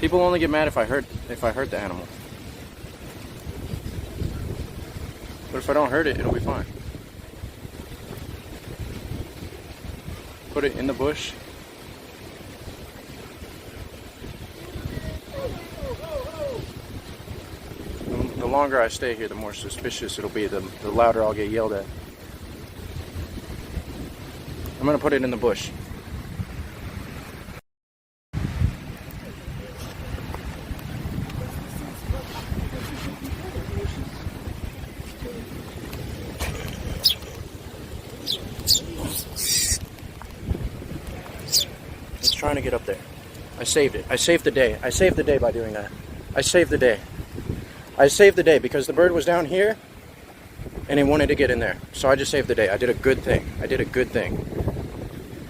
People only get mad if I hurt the animal. But if I don't hurt it, it'll be fine. Put it in the bush. The longer I stay here, the more suspicious it'll be, the louder I'll get yelled at. I'm gonna put it in the bush. It's trying to get up there. I saved it. I saved the day. I saved the day by doing that. I saved the day. I saved the day because the bird was down here and it wanted to get in there. So I just saved the day. I did a good thing. I did a good thing.